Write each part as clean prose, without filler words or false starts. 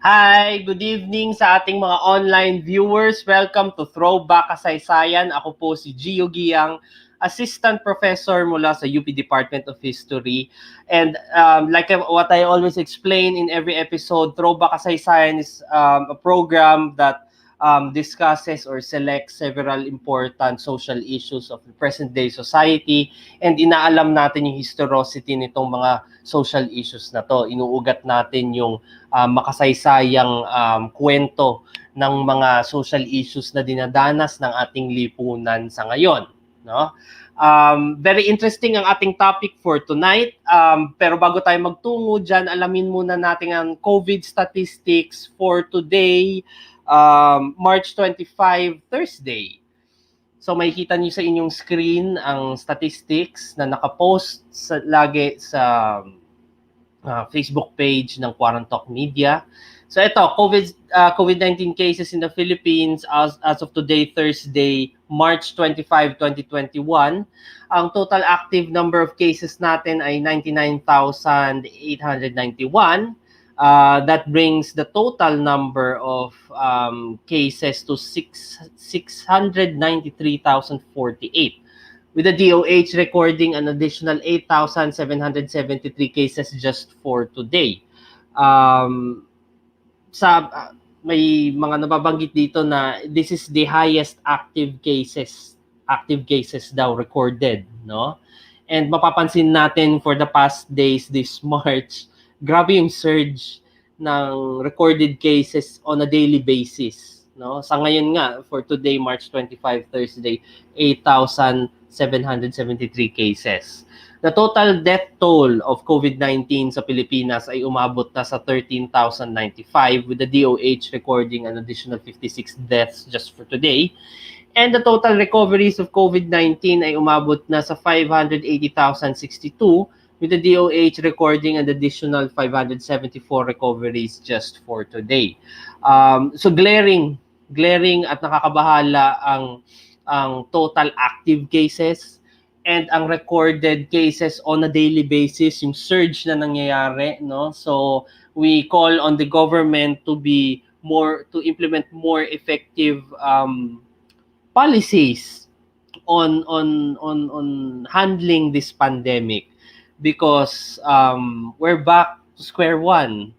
Hi, good evening sa ating mga online viewers. Welcome to Throwback Kasaysayan. Ako po si Jio Guiang, Assistant Professor mula sa UP Department of History. And like what I always explain in every episode, Throwback Kasaysayan is a program that discusses or selects several important social issues of the present-day society, and inaalam natin yung historicity nitong mga social issues na to. Inuugat natin yung makasaysayang kwento ng mga social issues na dinadanas ng ating lipunan sa ngayon, no? Very interesting ang ating topic for tonight. Pero bago tayo magtungo dyan, alamin muna natin ang COVID statistics for today, March 25, Thursday. So makikita niyo sa inyong screen ang statistics na nakapost lagi sa Facebook page ng Quarantalk Media. So ito, COVID-19 cases in the Philippines as of today, Thursday, March 25, 2021. Ang total active number of cases natin ay 99,891. That brings the total number of cases to 693,048. With the DOH recording an additional 8,773 cases just for today. May mga nababanggit dito na this is the highest active cases daw recorded, no? And mapapansin natin for the past days this March, grabe yung surge ng recorded cases on a daily basis, no? Sa ngayon nga, for today, March 25, Thursday, 8,773 cases. The total death toll of COVID-19 sa Pilipinas ay umabot na sa 13,095, with the DOH recording an additional 56 deaths just for today. And the total recoveries of COVID-19 ay umabot na sa 580,062, with the DOH recording an additional 574 recoveries just for today. So glaring at nakakabahala ang total active cases and ang recorded cases on a daily basis, yung surge na nangyayari, no? So we call on the government to implement more effective policies on handling this pandemic, because we're back to square one.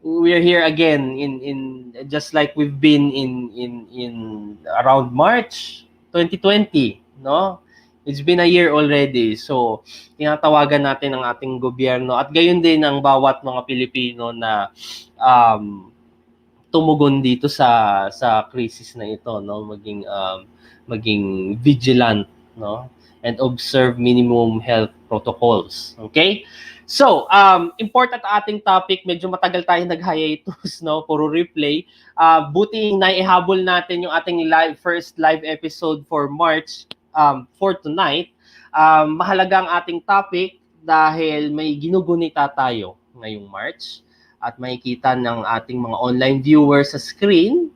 We're here again in just like we've been in around March 2020, no? It's been a year already. So, tinatawagan natin ang ating gobyerno at gayon din ang bawat mga Pilipino na tumugon dito sa crisis na ito, no? Maging vigilant, no? And observe minimum health protocols. Okay? So, important ating topic. Medyo matagal tayo nag-hiatus, no? Puro replay. Buti naihabol natin yung ating first live episode for March for tonight. Mahalaga ang ating topic dahil may ginugunita tayo ngayong March at makikita ng ating mga online viewers sa screen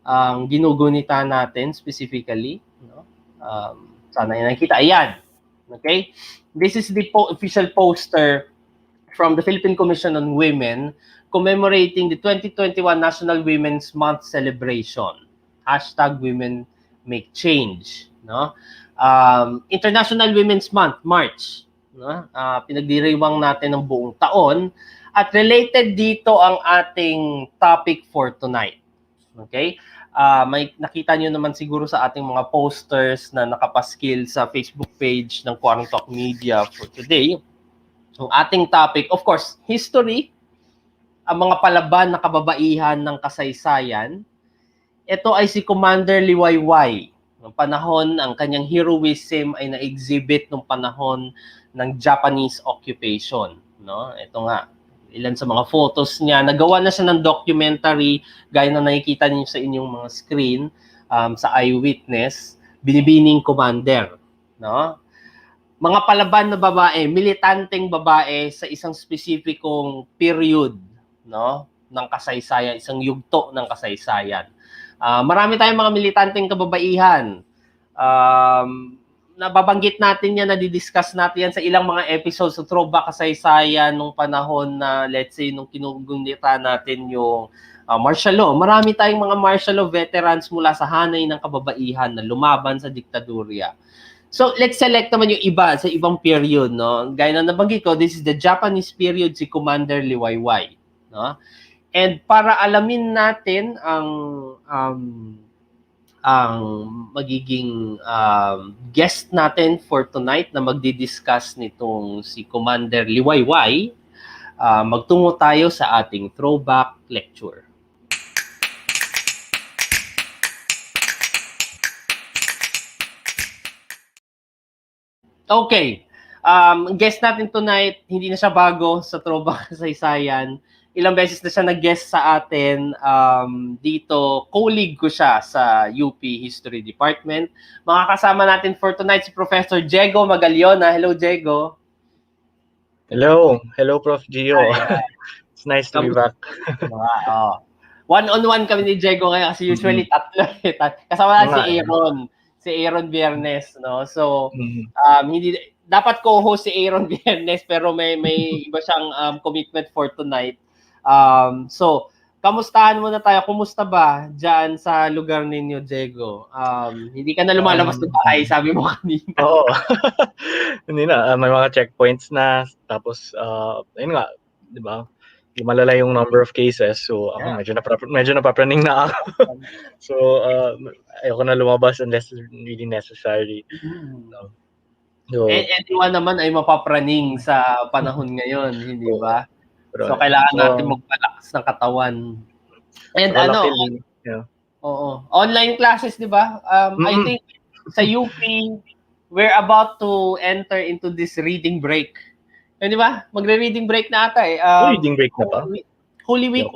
ang ginugunita natin specifically, no? Sana nakikita. Ayan. Okay? This is the official poster from the Philippine Commission on Women commemorating the 2021 National Women's Month celebration. #Women Make Change, no? International Women's Month, March, no? Pinagdiriwang natin ng buong taon at related dito ang ating topic for tonight. Okay? May nakita nyo naman siguro sa ating mga posters na nakapaskil sa Facebook page ng Quarantalk Media for today. Ang ating topic, of course, history, ang mga palaban na kababaihan ng kasaysayan. Ito ay si Commander Liwayway. Noong panahon, ang kanyang heroism ay na-exhibit nung panahon ng Japanese occupation, no? Ito nga, ilan sa mga photos niya. Nagawa na siya ng documentary, gaya na nakikita niyo sa inyong mga screen, sa Eyewitness, Binibining Commander, no? Mga palaban na babae, militanteng babae sa isang spesipikong period, no, ng kasaysayan, isang yugto ng kasaysayan. Marami tayong mga militanteng kababaihan. nababanggit natin yan, nadidiscuss natin yan sa ilang mga episodes sa Throwback Kasaysayan nung panahon na, let's say, nung kinugunita natin yung martial law. Marami tayong mga martial law veterans mula sa hanay ng kababaihan na lumaban sa diktadurya. So, let's select naman yung iba sa ibang period, no? Gaya na nabanggit ko, this is the Japanese period, si Commander Liwayway, no? And para alamin natin ang magiging guest natin for tonight na magdi-discuss nitong si Commander Liwayway, magtungo tayo sa ating throwback lecture. Okay. Guest natin tonight, hindi na siya bago sa Throwback Kasaysayan. Ilang beses na siya nag-guest sa atin dito. Colleague ko siya sa UP History Department. Mga kasama natin for tonight si Professor Diego Magallona. Hello, Diego. Hello. Hello, Prof. Gio. It's nice to be back. One-on-one kami ni Diego ngayon kasi usually tatlo. Kasama na si Aaron. Si Aaron Viernes, no? So, hindi dapat co-host si Aaron Viernes pero may iba siyang commitment for tonight. So, kamustahan muna tayo? Kumusta ba diyan sa lugar ninyo, Diego? Hindi ka na lumalabas ng bahay, sabi mo kanina. Oo. Hindi na, may mga checkpoints na, tapos ayun nga, 'di ba? Malala yung number of cases, so ako medyo napapraning na ako. So, ayoko na lumabas unless really necessary. So, anyone naman ay mapapraning sa panahon ngayon, hindi ba? So, kailangan natin magpalakas ng katawan. And online classes, di ba? I think sa UP, we're about to enter into this reading break. Di ba? Magre-reading break na ata eh. Reading break na pa? Holy Week.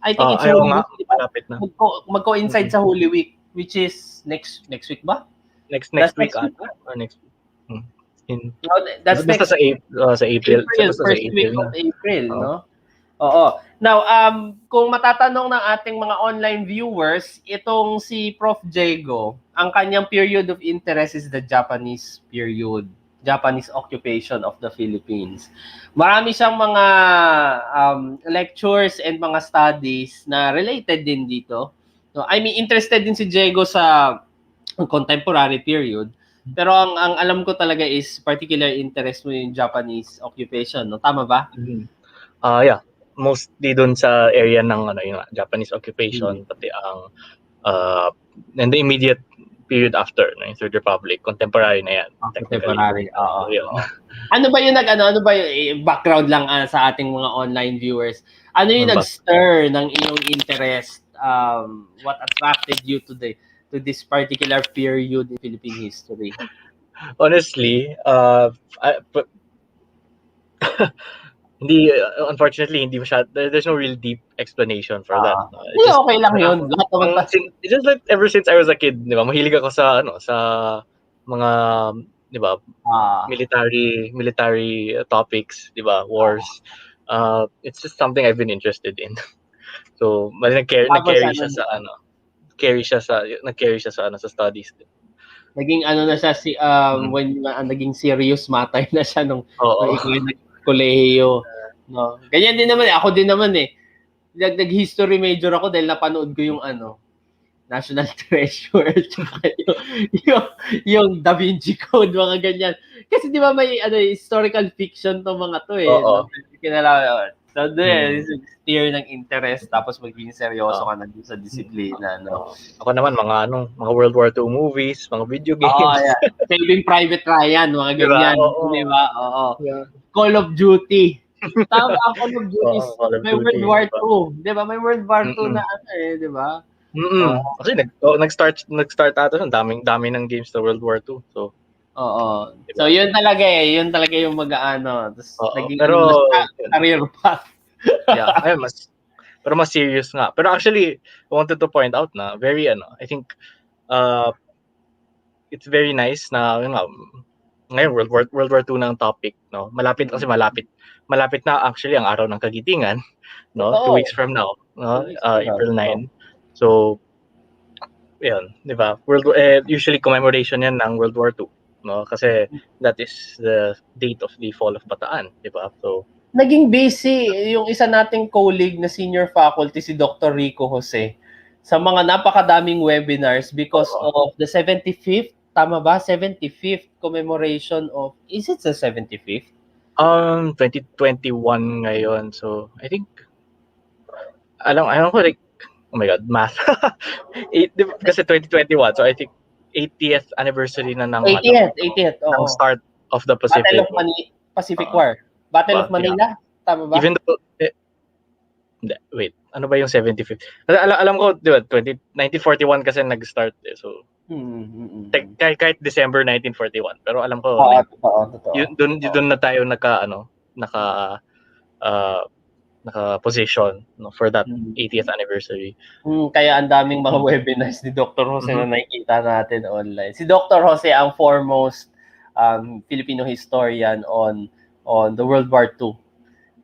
I think it's Holy Week. Diba? Mag-coincide sa Holy Week, which is next week ba? Next week ata. Or next week. That's basta sa April. First week of April, no? Oo. Now, kung matatanong ng ating mga online viewers, itong si Prof. Diego, ang kanyang period of interest is the Japanese period, Japanese occupation of the Philippines. Marami siyang mga lectures and mga studies na related din dito. So, I mean, interested din si Diego sa contemporary period. Pero ang alam ko talaga is particular interest mo yung Japanese occupation, no? Tama ba? Yeah. Mostly doon sa area ng yung Japanese occupation, pati ang and the immediate period after, no, yung Third Republic, contemporary na yan. Contemporary, oo. Ano ba yung background lang sa ating mga online viewers? Ano yung nag-stir ng iyong interest? What attracted you to this particular period in Philippine history? Honestly, unfortunately, there's no real deep explanation for that. Okay lang yun. Just like ever since I was a kid, di ba, mahilig ako sa mga, di ba, military topics, di ba, wars. It's just something I've been interested in. So, nag-carry siya sa studies. Naging na siya when naging serious matter na siya nung kolehiyo, no. Ganyan din naman ako din naman nag-history major ako dahil napanood ko yung National Treasure yung Da Vinci Code, mga ganyan. Kasi di ba may historical fiction to mga to no? So, steer ng interest, tapos maging seryoso ka na sa disiplina, no? Ako naman, mga World War II movies, mga video games. Saving Private Ryan, mga ganyan. Di ba? Yeah. Call of Duty. Tama, Call of Duty. May World War II. Di ba? May World War II na di ba? Kasi nag-start ata ang dami ng games sa World War II. So, diba? So, yun talaga yung mag-aano. Naging career path. Yeah, pero mas serious nga. Pero actually, I wanted to point out na very I think it's very nice na ngayon World War II ng topic, no. Malapit na actually ang araw ng Kagitingan, no. 2 weeks from now, no. April 9. So, yun, di ba? Usually commemoration yan ng World War II. no? Kasi that is the date of the fall of Bataan, di ba? So, naging busy yung isa nating colleague na senior faculty, si Dr. Rico Jose, sa mga napakadaming webinars because of the 75th, tama ba? 75th commemoration of, is it the 75th? 2021 ngayon. So, I think, alam ko like, oh my God, math. Kasi 2021, so I think 80th anniversary na ng 80th, ng oo. start of the Battle Pacific. of Pacific War. Battle of Manila, tama ba? Even though, hindi, wait, ano ba yung 75th? Alam ko, di ba, 1941 kasi nag-start eh. So, kahit December 1941. Pero alam ko, totoo. Yun na tayo naka-position, no, for that 80th anniversary. Kaya ang daming mga webinars ni Dr. Jose na nakikita natin online. Si Dr. Jose ang foremost Filipino historian on the World War II,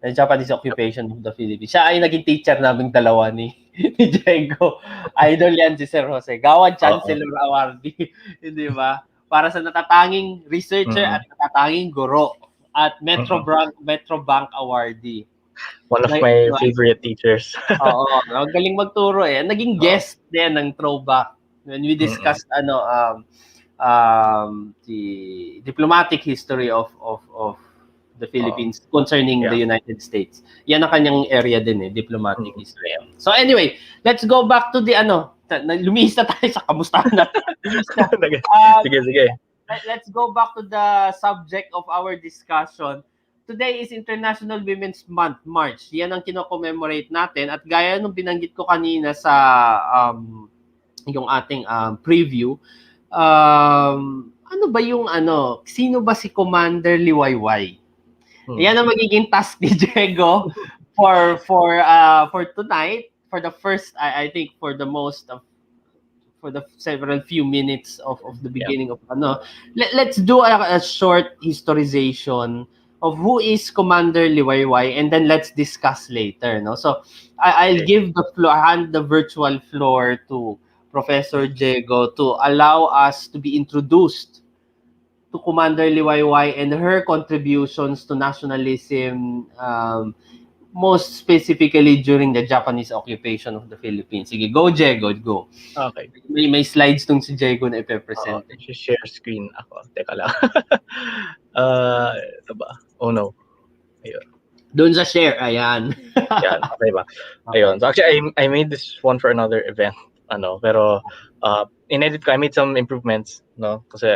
the Japanese occupation of the Philippines. Siya ay naging teacher naming dalawa ni Diego. Idol yan si Sir Jose. Gawan Chancellor Awardee. Di ba? Para sa natatanging researcher at natatanging guro at Metro Bank Awardee. One of my favorite teachers. Oo, galing magturo eh. Naging guest din ng Throwback when we discussed the diplomatic history of the Philippines concerning the United States. Yan ang kanyang area din eh, diplomatic history. So anyway, let's go back to the lumihis na tayo sa kamustahan natin. Sige. Let's go back to the subject of our discussion. Today is International Women's Month, March. Yan ang kino-commemorate natin. At gaya nung binanggit ko kanina sa yung ating preview, ano ba yung sino ba si Commander Liwayway? Yan ang magiging task ni Diego for tonight, for the first, I think, for the several few minutes of the beginning of let's do a short historization of who is Commander Liwayway, and then let's discuss later. No, so I'll give the floor, hand the virtual floor to Professor Diego to allow us to be introduced to Commander Liwayway and her contributions to nationalism, most specifically during the Japanese occupation of the Philippines. Sige, go Diego, go. Okay. May slides tong si Diego na ipe-present. Share screen ako. Teka lang. Ito ba? Oh no. Ayun. Doon sa share, ayan. Yan, okay ba? Ayun. So actually, I made this one for another event. Pero in-edit ko, I made some improvements, no? Kasi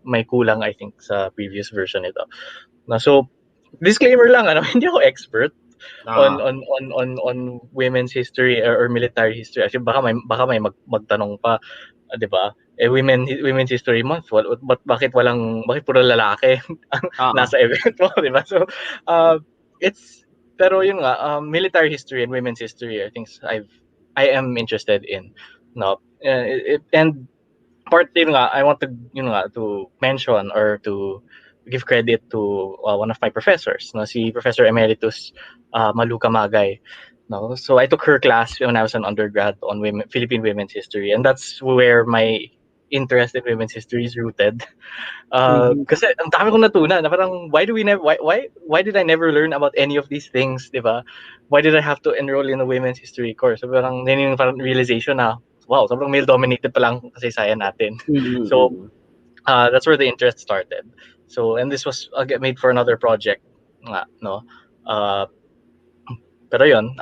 may kulang, I think, sa previous version ito. So, disclaimer lang, hindi ako expert on women's history or military history. Actually, baka may magtanong pa, 'di ba? Women's History Month. Bakit puro lalaki ang nasa event mo, 'di ba? So, pero yun nga, military history and women's history, I think I am interested in, no? And part din nga, I want to to mention or to give credit to one of my professors, no, si Professor Emeritus Maluka Magay. No, so I took her class when I was an undergrad on Philippine women's history, and that's where my interest in women's history is rooted. Kasi ang dami kong natunan na parang why did I never learn about any of these things, di ba? Why did I have to enroll in a women's history course? So parang yun yung realization na wow, sobrang male-dominated pa lang kasaysayan natin. So that's where the interest started. So, and this was made for another project nga, no? Pero yun,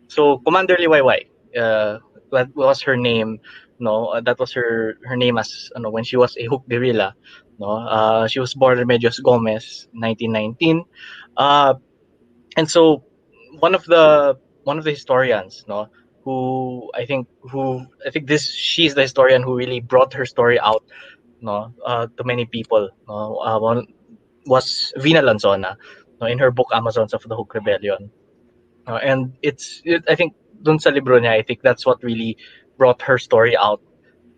so Commander Liwayway, that was her name, no? That was her name as when she was a hook guerrilla, no? She was born in Remedios Gomez, 1919. And so one of the historians, no, she's the historian who really brought her story out, no, to many people, no. One was Vina Lanzona, no, in her book Amazons of the Hook Rebellion. And I think dun sa libro niya, I think that's what really brought her story out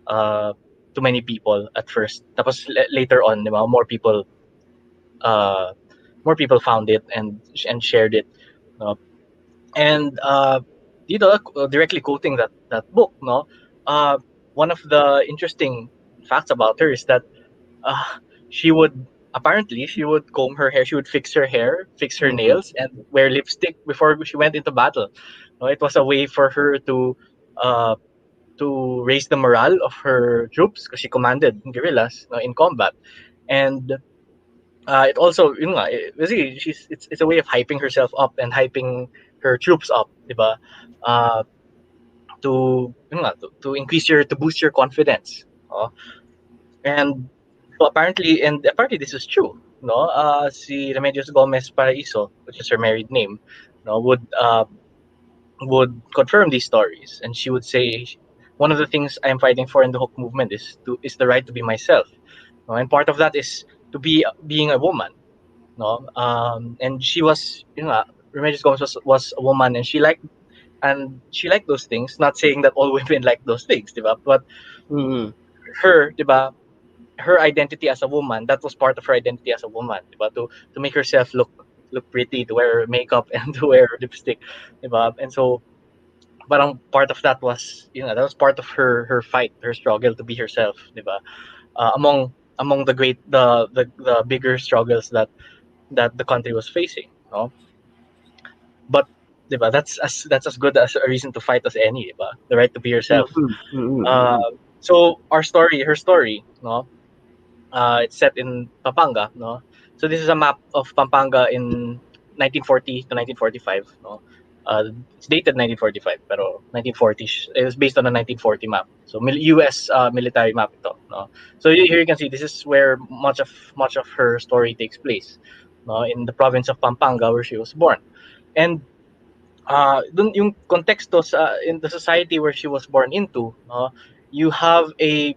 to many people at first. Tapos later on, diba, more people found it and shared it. And directly quoting that book, no, one of the interesting facts about her is that she would comb her hair, she would fix her hair, fix her nails, and wear lipstick before she went into battle. No, it was a way for her uh, to raise the morale of her troops because she commanded guerrillas, no, in combat. And it also, basically, it's a way of hyping herself up and hyping her troops up, diba? Uh, to increase to boost your confidence. And so apparently this is true. No, si Remedios Gomez Paraiso, which is her married name, no, would confirm these stories, and she would say, one of the things I am fighting for in the Hook movement is the right to be myself. No, and part of that is to being a woman. No, and she was, Remedios Gomez was a woman, and she liked those things. Not saying that all women like those things, diba? But her, diba, her identity as a woman, that was part of her identity as a woman, diba? To make herself look pretty, to wear makeup and to wear lipstick, diba? And so parang part of that was, that was part of her fight, her struggle to be herself, diba? Among the bigger struggles that the country was facing, no? But diba, that's as good as a reason to fight as any, diba? The right to be yourself. So her story, no, it's set in Pampanga, no. So this is a map of Pampanga in 1940 to 1945, no. It's dated 1945, pero 1940, it was based on a 1940 map. So U.S. Military map ito, no. So here you can see this is where much of her story takes place, no, in the province of Pampanga where she was born. And dun yung konteksto in the society where she was born into, no, you have a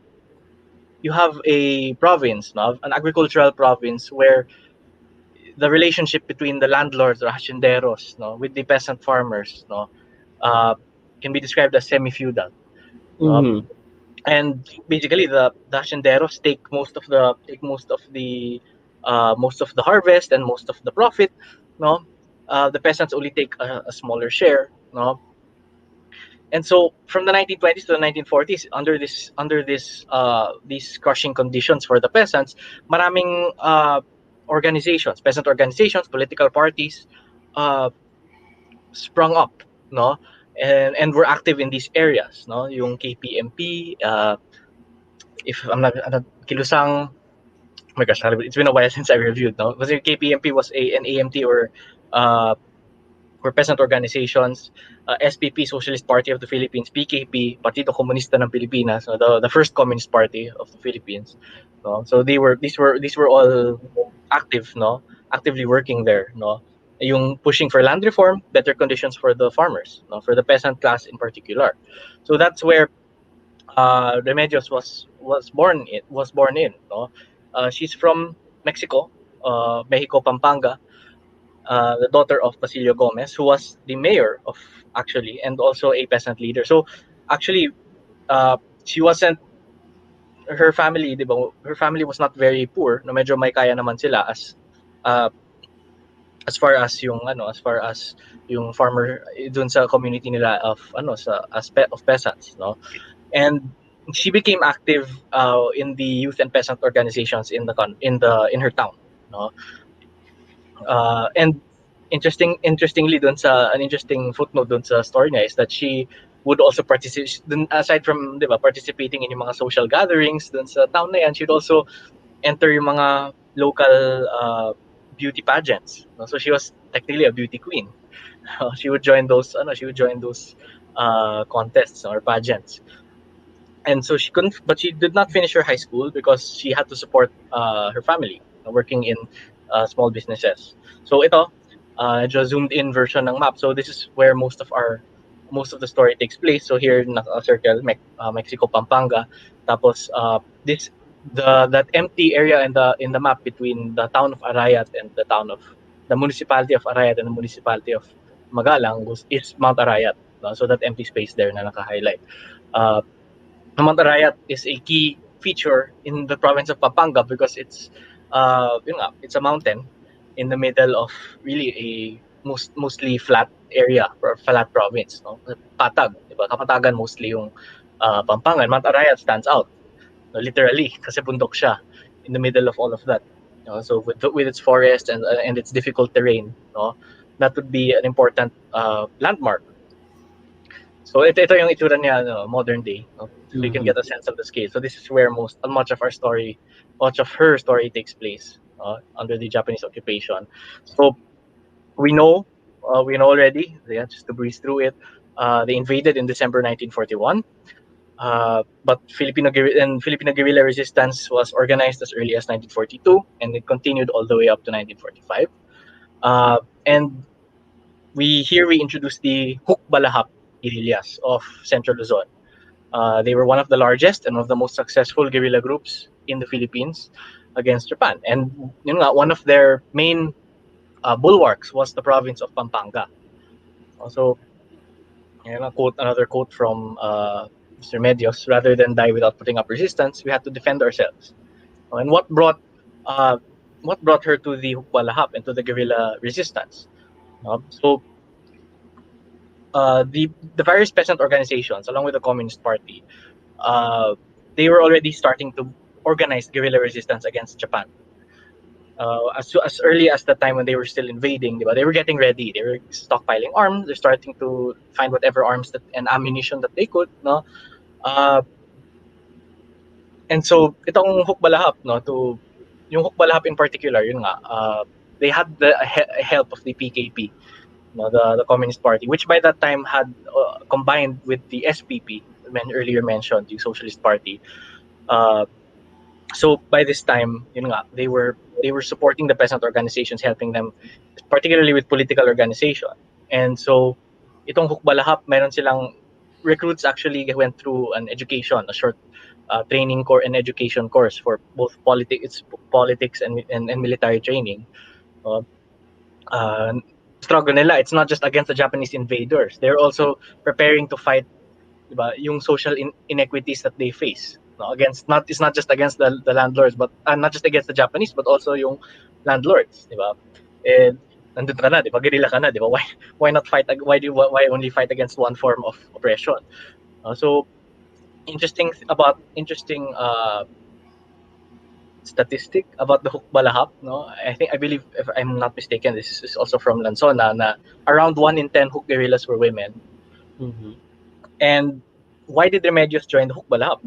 province, no, an agricultural province where the relationship between the landlords or hacienderos, no, with the peasant farmers, no, uh, can be described as semi-feudal. No? And basically, the hacienderos take most of the harvest and most of the profit. No, the peasants only take a smaller share. No, and so from the 1920s to the 1940s, these crushing conditions for the peasants, maraming peasant organizations, political parties, uh, sprung up, no, and were active in these areas, no, yung KPMP, if I'm not Kilusang. Oh my gosh, it's been a while since I reviewed, no, because KPMP was an AMT uh, or peasant organizations, SPP, Socialist Party of the Philippines, PKP, Partido Komunista ng Pilipinas, the first communist party of the Philippines. No? So these were all active, no, actively working there, no, yung pushing for land reform, better conditions for the farmers, no, for the peasant class in particular. So that's where Remedios was born in, no. She's from Mexico, Mexico, Pampanga, the daughter of Basilio Gomez, who was the mayor of, actually, and also a peasant leader. So actually, she wasn't her family, di ba? Her family was not very poor. No, medyo may kaya naman sila uh, as far as yung farmer dun sa community nila of of peasants, no. And she became active in the youth and peasant organizations in her town, no. And interestingly dun sa an interesting footnote dun sa story niya is that she would also participate aside from, 'di ba, participating in yung mga social gatherings dun sa town na yan, she'd also enter yung mga local beauty pageants, no? So she was technically a beauty queen. She would join those contests or pageants. And so she did not finish her high school because she had to support her family, working in small businesses. So ito, just zoomed in version ng map. So this is where most of the story takes place. So here naka-circle Mexico, Pampanga. Tapos that empty area in the map between the town of Arayat and the municipality of Arayat and the municipality of Magalang is Mount Arayat. So that empty space there na naka-highlight. Mount Arayat is a key feature in the province of Pampanga because it's it's a mountain in the middle of really a mostly flat area or flat province, no? Patag, diba? Kapatagan mostly yung Pampanga. Mount Arayat stands out, no? Literally kasi bundok siya in the middle of all of that. So with its forest and its difficult terrain, that would be an important landmark. So ito yung itsura niya, modern day. So you can get a sense of the scale. So this is where much of her story takes place under the Japanese occupation. So we know already. Yeah, just to breeze through it, they invaded in December 1941. But Filipino guerrilla resistance was organized as early as 1942, and it continued all the way up to 1945. And we introduced the Hukbalahap guerrillas of Central Luzon. They were one of the largest and one of the most successful guerrilla groups in the Philippines against Japan. And one of their main bulwarks was the province of Pampanga. Also, another quote from Mr. Medios: "Rather than die without putting up resistance, we had to defend ourselves." And what brought her to the Hukbalahap and to the guerrilla resistance? So the various peasant organizations, along with the Communist Party, they were already starting to organize guerrilla resistance against Japan. As early as the time when they were still invading, they were getting ready. They were stockpiling arms. They're starting to find whatever arms and ammunition that they could. No, and so itong Hukbalahap, yung Hukbalahap in particular, they had the help of the PKP, the Communist Party, which by that time had combined with the SPP, earlier mentioned, the Socialist Party. So by this time, they were supporting the peasant organizations, helping them, particularly with political organization. And so, itong Hukbalahap, meron silang recruits actually went through an education, a short training course and education course for both politics and military training. Struggle nila, it's not just against the Japanese invaders. They're also preparing to fight, diba, yung social inequities that they face. It's not just against the landlords, but not just against the Japanese, but also yung landlords, diba? And nandun ka na, diba? Guerrilla ka na, diba? Why not fight? Why only fight against one form of oppression? So interesting statistic about the Hukbalahap, I believe, if I'm not mistaken, this is also from Lansona, na around 1 in 10 Huk guerrillas were women. Mm-hmm. And why did Remedios join the Hukbalahap?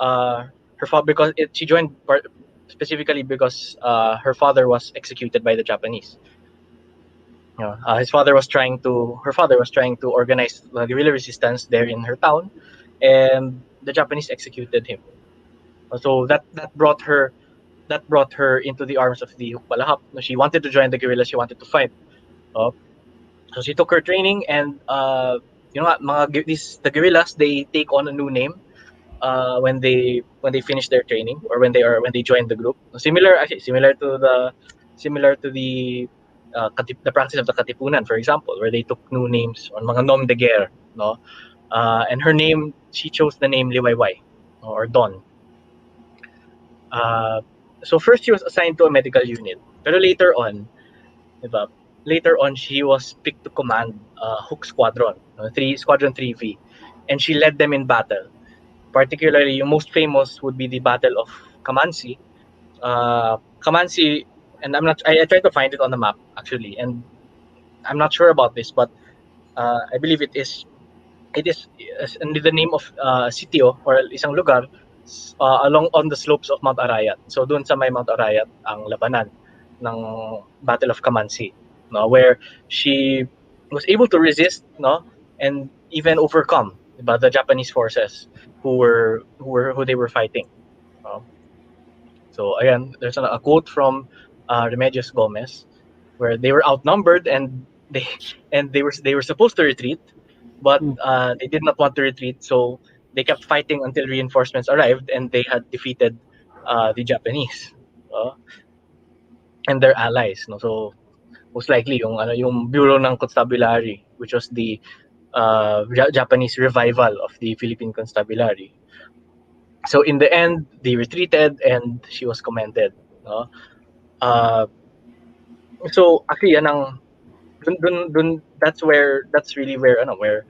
Her father, she joined specifically because her father was executed by the Japanese. Her father was trying to organize guerrilla resistance there in her town, and the Japanese executed him. So that brought her into the arms of the Hukbalahap. She wanted to join the guerrillas. She wanted to fight. So she took her training, and the guerrillas, they take on a new name when they finish their training, or when they join the group. Similar to the the practice of the Katipunan, for example, where they took new names on mga nom de guerre, no. And her name, she chose the name Liwayway, or Don. So first she was assigned to a medical unit, pero later on, diba? Later on, she was picked to command Hook Squadron, Squadron 3V, and she led them in battle. Particularly, yung most famous would be the Battle of Kamansi. Kamansi, and I tried to find it on the map actually, and I'm not sure about this, but I believe it is under the name of sitio, or isang lugar along on the slopes of Mount Arayat. So doon sa may Mount Arayat ang labanan ng Battle of Kamansi, where she was able to resist, and even overcome, diba, the Japanese forces who they were fighting. So ayan, there's a quote from Remedios Gomez, where they were outnumbered, and they were supposed to retreat, but they did not want to retreat, so they kept fighting until reinforcements arrived, and they had defeated the Japanese and their allies. So most likely yung Bureau ng Constabulary, which was the Japanese revival of the Philippine Constabulary. So in the end, they retreated, and she was commended. So actually, that's really where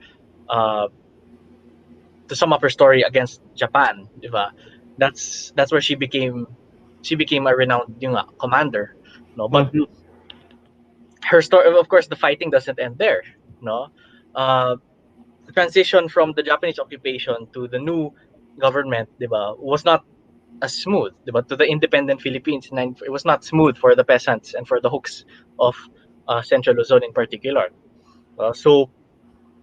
to sum up her story against Japan, diba? That's where she became she became a renowned commander, no. But Mhm. her story, of course, the fighting doesn't end there, no. uh, the transition from the Japanese occupation to the new government, diba, was not as smooth, diba, to the independent Philippines. It was not smooth for the peasants and for the hooks of Central Luzon in particular. So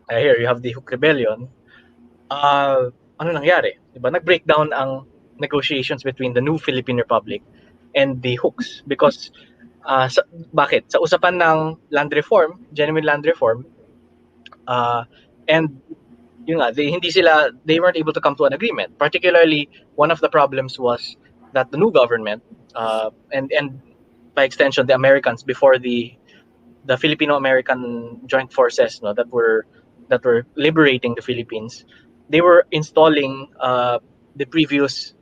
here you have the Hook Rebellion. Ano nangyari? Diba? Nag-breakdown ang negotiations between the new Philippine Republic and the Hooks because bakit? Sa usapan ng land reform, genuine land reform, uh, and yun nga, they weren't able to come to an agreement. Particularly, one of the problems was that the new government, and by extension the Americans before the Filipino-American joint forces, no, that were liberating the Philippines, they were installing the previous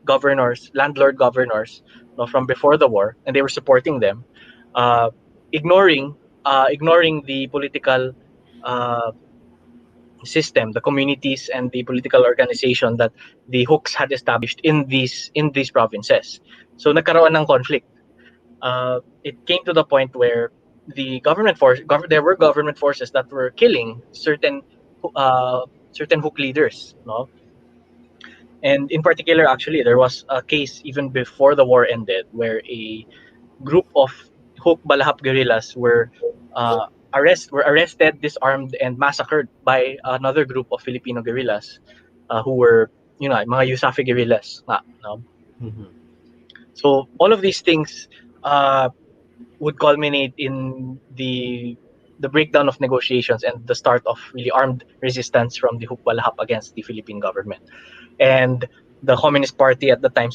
governors, landlord governors, no, from before the war, and they were supporting them, uh, ignoring ignoring the political uh, system, the communities and the political organization that the Hooks had established in these provinces. So nagkaroon ng conflict. It came to the point where there were government forces that were killing uh, certain Hook leaders, no. And in particular, actually, there was a case even before the war ended where a group of Hook Balahap guerrillas uh, were arrested, disarmed, and massacred by another group of Filipino guerrillas who were, mga Yusafi guerrillas. No? Mhm. So all of these things uh, would culminate in the breakdown of negotiations and the start of really armed resistance from the Hook Balahap against the Philippine government. And the Communist Party at the time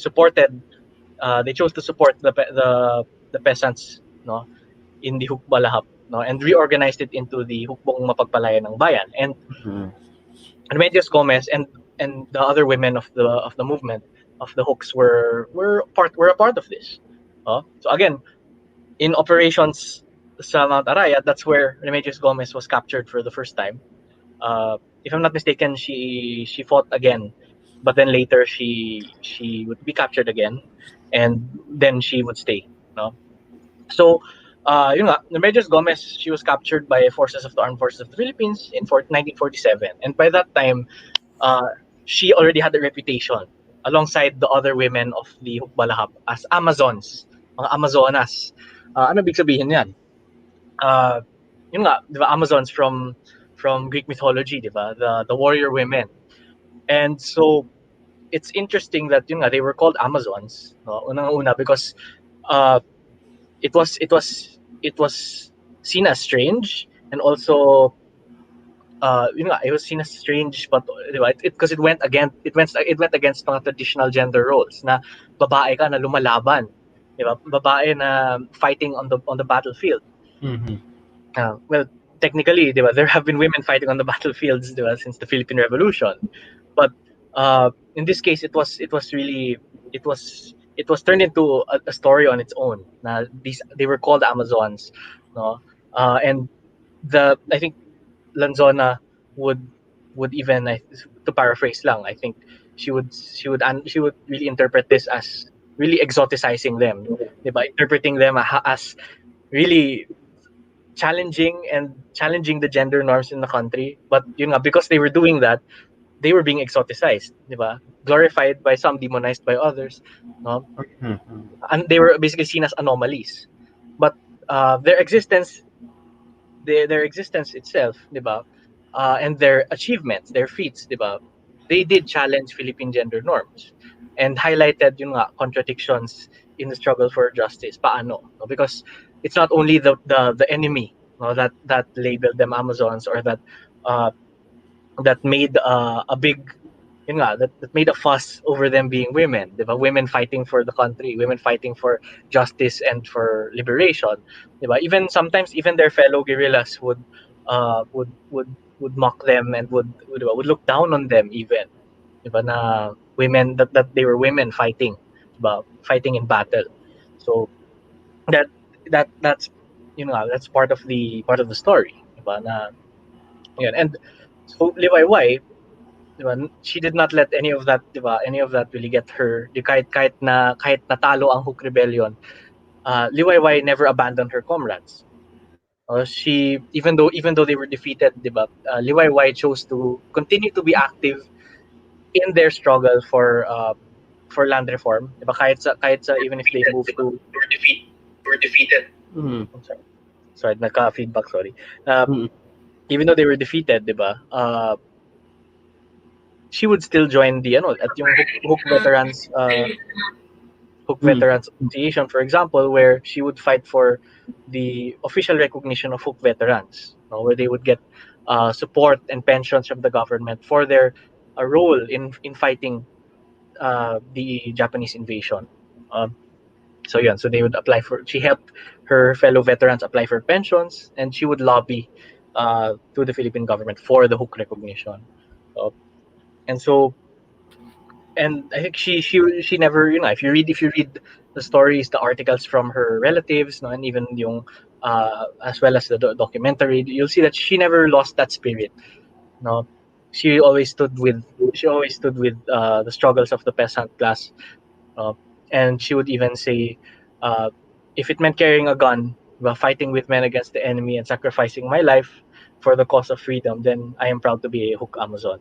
they chose to support the peasants, no, in the Hukbalahap, no, and reorganized it into the Hukbong Mapagpalaya ng Bayan. And Mhm. Remedios Gomez and the other women of the movement of the Hooks were a part of this. So again, in operations sa Mount Arayat, that's where Remedios Gomez was captured for the first time. If I'm not mistaken, she fought again, but then later she would be captured again, and then she would stay. No, so yun nga, Remedios Gomez, she was captured by forces of the Armed Forces of the Philippines in 1947, and by that time, uh, she already had a reputation alongside the other women of the Hukbalahap as Amazons, mga Amazonas. Ano big sabihin yan? Uh, Yun nga, di ba, Amazons from Greek mythology, di ba? The warrior women. And so it's interesting that yun nga, they were called Amazons, no? Unang-una because uh, it was seen as strange, and also it was seen as strange, but di ba, because it went against mga traditional gender roles na babae ka na lumalaban, di ba? Babae na fighting on the battlefield. Mhm. Well, technically, diba, there have been women fighting on the battlefields, diba, since the Philippine Revolution, but in this case, it was turned into a story on its own. Na they were called Amazons, no, and I think Lanzona would even, to paraphrase lang, I think she would really interpret this as really exoticizing them, diba, interpreting them as really challenging the gender norms in the country. But yun nga, because they were doing that, they were being exoticized, di ba? Glorified by some, demonized by others, no? Mhm. And they were basically seen as anomalies. But their existence itself, di ba? And their achievements, their feats, di ba? They did challenge Philippine gender norms and highlighted yung nga contradictions in the struggle for justice. Paano? No? Because it's not only the enemy, no, that labeled them Amazons, or that made a big, that made a fuss over them being women, diba? Women fighting for the country, women fighting for justice and for liberation, diba? Even sometimes, even their fellow guerrillas would mock them and would look down on them, even, diba, na women, that they were women fighting, diba? Fighting in battle. So that that's part of the story, diba? Na yun. And so Liwayway, diba, she did not let any of that, diba, any of that really get her. Kahit natalo ang Hook Rebellion, Liwayway never abandoned her comrades. She even though they were defeated, diba, Liwayway chose to continue to be active in their struggle for land reform. Diba, kahit sa even if they moved to Were defeated. Mm. I'm sorry, nagka-feedback, sorry. Even though they were defeated, diba, she would still join the at yung Hook Veterans Association, for example, where she would fight for the official recognition of Hook veterans, where they would get support and pensions from the government for their role in fighting the Japanese invasion. So they would apply for. She helped her fellow veterans apply for pensions, and she would lobby to the Philippine government for the Hook recognition. And so and I think she never, if you read the stories, the articles from her relatives, no, and even yung as well as the documentary, you'll see that she never lost that spirit. No, she always stood with the struggles of the peasant class, uh, and she would even say, uh, if it meant carrying a gun, fighting with men against the enemy, and sacrificing my life for the cause of freedom, then I am proud to be a Hook Amazon.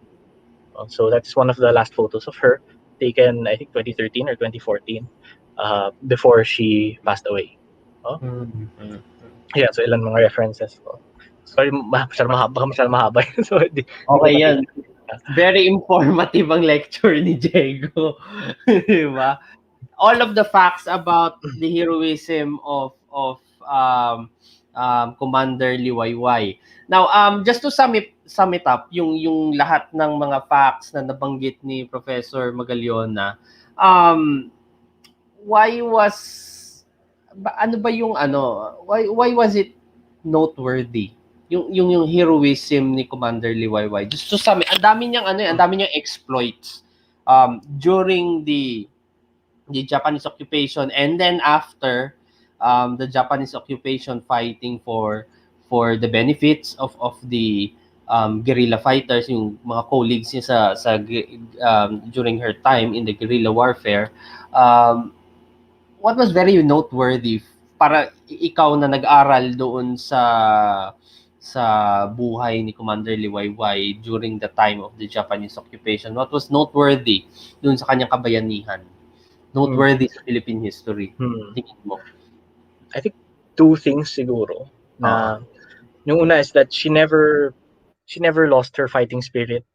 So that's one of the last photos of her, taken I think 2013 or 2014, before she passed away. Oh, yeah, so ilan mga references ko. Sorry, masyadong mahaba yun. So, di ko Okay yan. matitiis. Very informative ang lecture ni Diego. Diba? All of the facts about the heroism of Commander Liwayway. Now, just to sum it up, yung lahat ng mga facts na nabanggit ni Professor Magallona, why was it noteworthy yung heroism ni Commander Liwayway? Just to sum it, ang dami niyang exploits during the Japanese occupation, and then after the Japanese occupation, fighting for the benefits of the guerrilla fighters, yung mga colleagues niya during her time in the guerrilla warfare. What was very noteworthy para ikaw na nag-aral doon sa buhay ni Commander Liwayway during the time of the Japanese occupation? What was noteworthy doon sa kanyang kabayanihan? Noteworthy sa Philippine history. Tingin mo? I think two things siguro na yung una is that she never lost her fighting spirit,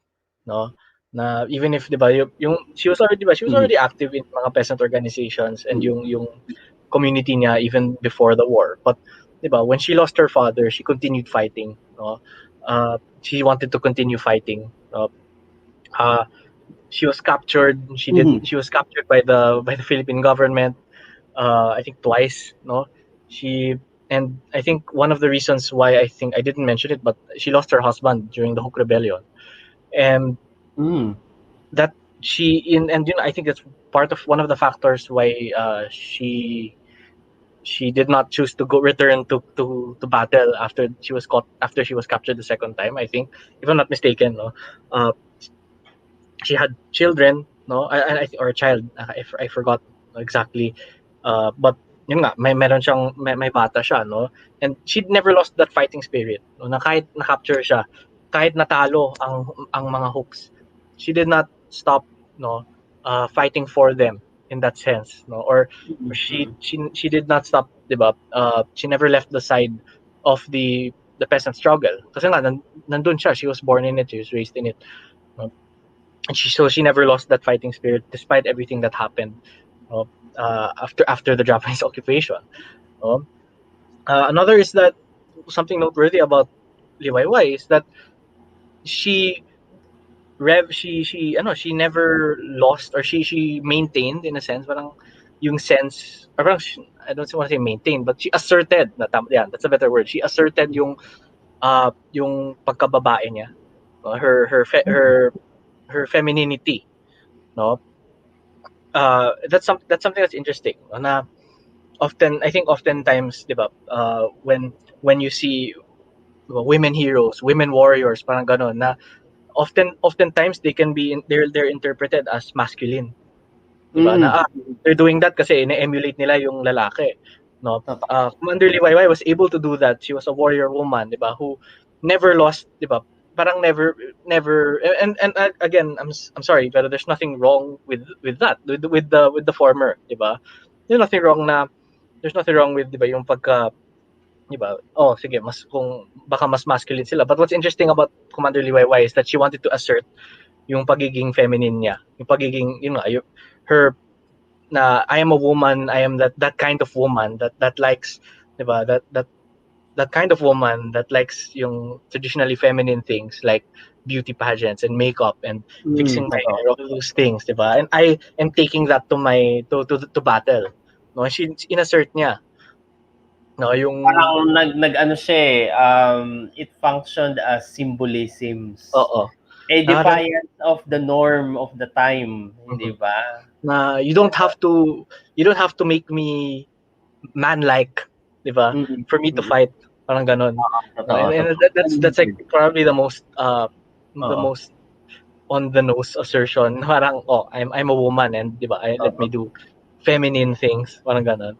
no, na even if, diba, she was already active in mga peasant organizations and yung community niya even before the war, but diba, when she lost her father, she continued fighting, no. She wanted to continue fighting, no. She was captured. She was captured by the Philippine government, I think twice, no. And I think one of the reasons why, I think I didn't mention it, but she lost her husband during the Hook Rebellion, and that I think that's part of one of the factors why she did not choose to return to battle after she was captured the second time. I think, if I'm not mistaken, no, she had children, no, or a child. I forgot exactly, but yun nga, may bata siya, no, and she never lost that fighting spirit, no, na kahit na-capture siya, kahit natalo ang mga Hooks, she did not stop, no, fighting for them in that sense, no, or she did not stop, diba, she never left the side of the peasant struggle, kasi nga nandun siya, she was born in it, she was raised in it, no? And she never lost that fighting spirit despite everything that happened, after the Japanese occupation. Another is that something noteworthy about Liwayway is that she never lost, or she maintained, in a sense, parang yung sense, or parang, I don't want to say maintained, but she asserted, that's a better word, she asserted yung pagkababae niya, her femininity, no. That's something that's interesting, no? Na oftentimes, diba, when you see women heroes, women warriors, parang ganon, na oftentimes they can be they're interpreted as masculine, diba? Na they're doing that kasi ine-emulate nila yung lalaki, no? Commander Liwayway was able to do that. She was a warrior woman, diba, who never lost, diba? Parang never and again, I'm sorry, pero there's nothing wrong with that, with the former, diba? There's nothing wrong with, diba, yung pagka, diba? Oh, sige, baka mas masculine sila. But what's interesting about Commander Liwayway is that she wanted to assert yung pagiging feminine niya, yung pagiging, her, na I am a woman, I am that kind of woman that likes, diba, that kind of woman that likes yung traditionally feminine things like beauty pageants and makeup and fixing my hair, all those things, diba? And I am taking that to battle. No, she inassert niya. No, yung Parang nag-ano siya it functioned as symbolisms. Oo. A defiance of the norm of the time, hindi ba? Na you don't have to make me man-like, di ba? For me to fight, parang ganon. And that's like probably the most on the nose assertion. Parang, I'm a woman and, di ba, let me do feminine things, parang ganon.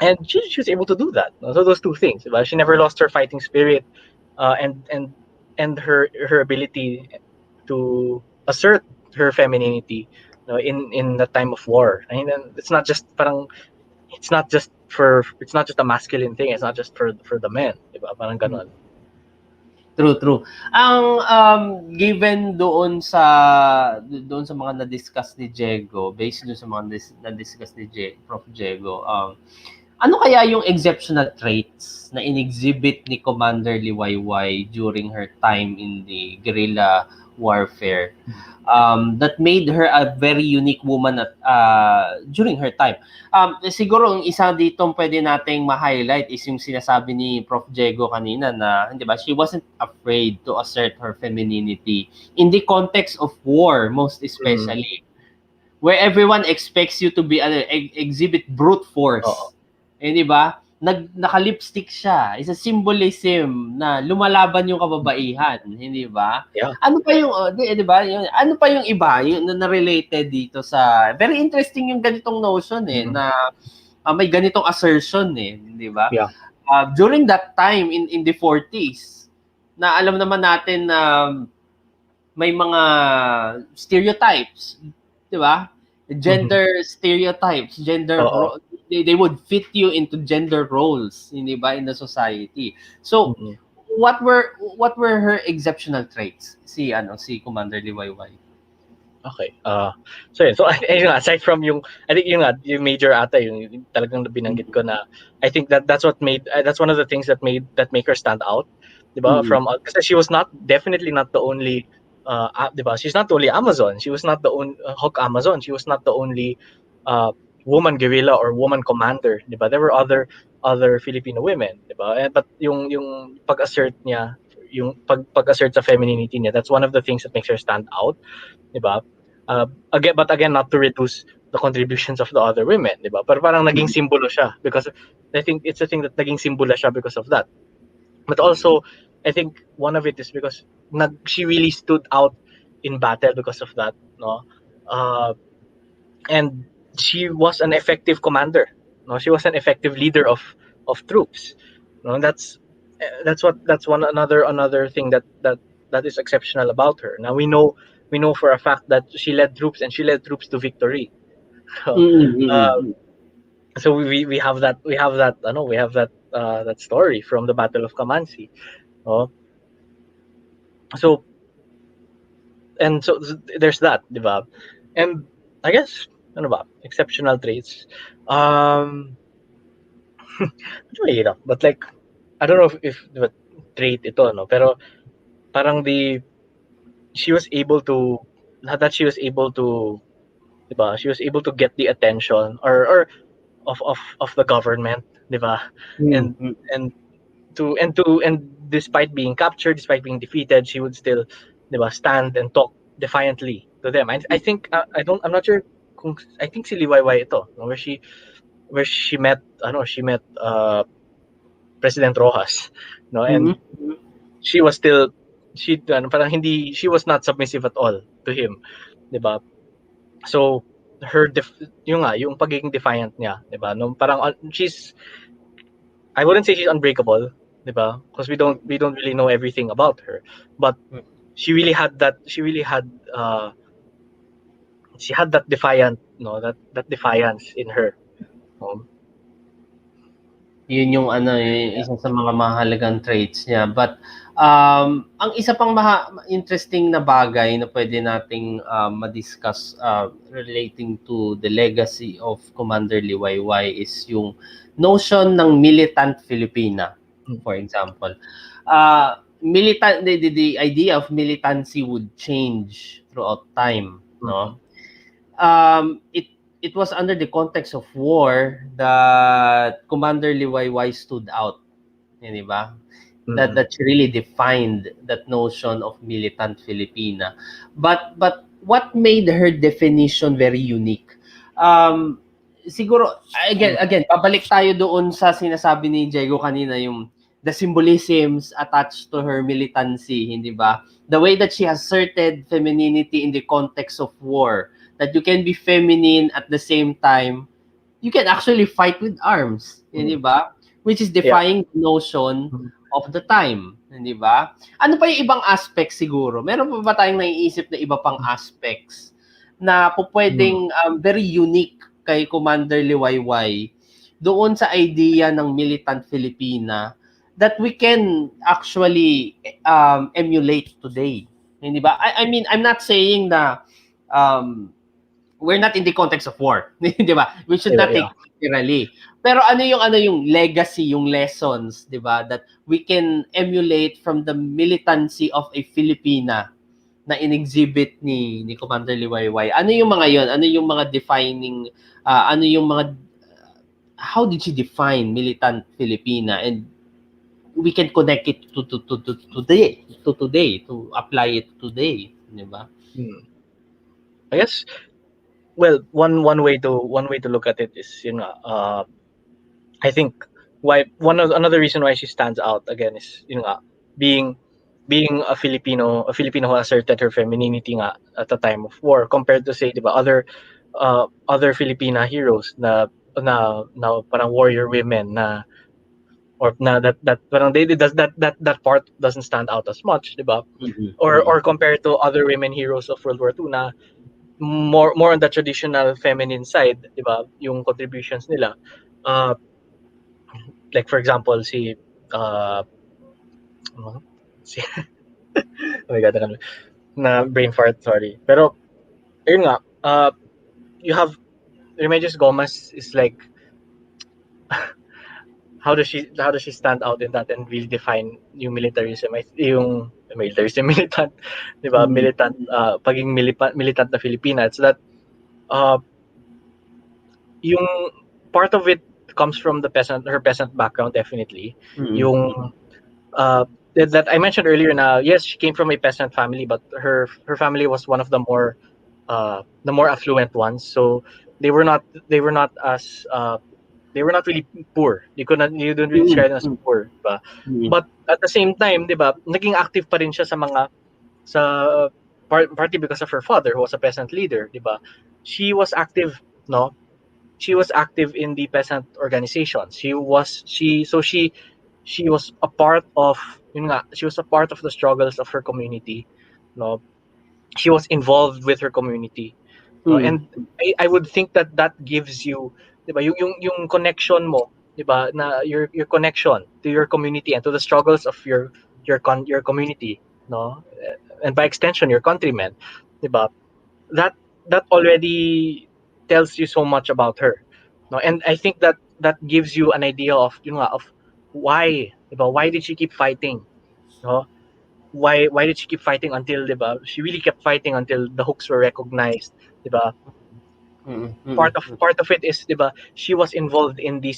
And she was able to do that. So those two things, diba? She never lost her fighting spirit, and her ability to assert her femininity, in the time of war. I mean, it's not just a masculine thing. It's not just for the men, diba? Parang ganon. True. Ang given doon sa mga na-discuss ni Diego, based doon sa mga na-discuss ni Prof. Diego, ano kaya yung exceptional traits na inexhibit ni Commander Liwayway during her time in the guerrilla warfare that made her a very unique woman at during her time? Siguro ang isa dito pwede nating ma-highlight is yung sinasabi ni Prof. Diego kanina na, hindi ba, she wasn't afraid to assert her femininity in the context of war, most especially, where everyone expects you to be exhibit brute force. Di ba? Naka-lipstick siya. It's a symbolism na lumalaban yung kababaihan, hindi ba? Yeah. Ano pa yung, di ba? Ano pa yung iba yung na related dito sa, very interesting yung ganitong notion na may ganitong assertion di ba? Yeah. During that time in the 40s, na alam naman natin na may mga stereotypes, di ba? Gender stereotypes, they would fit you into gender roles, hindi ba, in the society. So, what were her exceptional traits? Si Commander Liwayway. Okay. So aside from yung, I think yung major ata yung talagang binanggit ko na, I think that's what made, that's one of the things that make her stand out, diba? From, kasi she was definitely not the only, diba? She's not the only Amazon. She was not the only Hawk Amazon. She was not the only woman guerrilla or woman commander, diba? There were other Filipino women, diba? But yung pag-assert niya, yung pag-assert sa femininity niya, that's one of the things that makes her stand out, diba? Again, not to reduce the contributions of the other women, diba? Pero parang naging simbolo siya because I think it's a thing that naging simbolo siya because of that. But also, I think one of it is because she really stood out in battle because of that, no? And she was an effective commander, no? She was an effective leader of troops, no? That's another thing that is exceptional about her. Now we know for a fact that she led troops to victory. So we have that that story from the Battle of Kamansi. So there's that, diba? And I guess exceptional traits. But like, I don't know if trait ito, no? Pero parang she was able to diba? She was able to get the attention or of the government, diba? And despite being captured, despite being defeated, she would still, diba, stand and talk defiantly to them. I think I'm not sure I think si Liwayway ito, no? where she met President Rojas, no? And she was still parang hindi, she was not submissive at all to him, 'di ba? So yung pagiging defiant niya, 'di ba? Nung parang I wouldn't say she's unbreakable, 'di ba? Because we don't really know everything about her. But she really had that she had that defiant, no, that defiance in her. Yun yung isa sa mga mahalagang traits niya. But ang isa pang interesting na bagay na pwede nating ma-discuss relating to the legacy of Commander Liwayway is yung notion ng militant Filipina, for example. The idea of militancy would change throughout time, no? It was under the context of war that Commander Liwayway stood out, di ba? That she really defined that notion of militant Filipina. But what made her definition very unique? Siguro again pabalik tayo doon sa sinasabi ni Diego kanina, yung the symbolisms attached to her militancy, hindi ba? The way that she asserted femininity in the context of war, that you can be feminine at the same time you can actually fight with arms, hindi ba? Which is defying the notion of the time, hindi ba? Ano pa yung ibang aspects siguro? Meron pa ba tayong naiisip na iba pang aspects na pwedeng very unique kay Commander Liwayway doon sa idea ng militant Filipina that we can actually emulate today, hindi ba? I mean, I'm not saying na we're not in the context of war, di ba? We should not take it literally. Pero ano yung legacy, yung lessons, di ba, that we can emulate from the militancy of a Filipina na in-exhibit ni Commander Liwayway? Ano yung mga yon? Ano yung mga defining, ano yung mga, how did she define militant Filipina? And we can connect it to today, to apply it today, di ba? I guess, well, one way to look at it is, I think another reason why she stands out again is being a Filipino who asserted her femininity nga at the time of war, compared to, say, diba, other Filipina heroes na parang warrior women na, or na that parang that part doesn't stand out as much, diba? Or compared to other women heroes of World War II na more on the traditional feminine side, diba, yung contributions nila. Like for example, oh my god, na brain fart, sorry. Pero ayun nga, you have Remedios Gomez is like, how does she stand out in that and really define yung militarism, militant, di ba? Militant, paging militant na Filipina. It's that yung part of it comes from her peasant background, definitely. Yung that I mentioned earlier na, yes, she came from a peasant family, but her family was one of the more affluent ones. So they were not really poor. You don't really describe them as poor, diba? But at the same time, diba, naging active pa rin siya partly because of her father, who was a peasant leader, diba? She was active, no? She was active in the peasant organization. She was a part of, she was a part of the struggles of her community, no? She was involved with her community. No? And I would think that gives you, diba, yung connection mo, diba, na your connection to your community and to the struggles of your community, no? And by extension your countrymen, diba, that already tells you so much about her, no? And I think that gives you an idea of, of why, diba, why did she keep fighting, no? Why did she keep fighting until, diba, she really kept fighting until the hooks were recognized, diba? Part of it is, diba, she was involved in the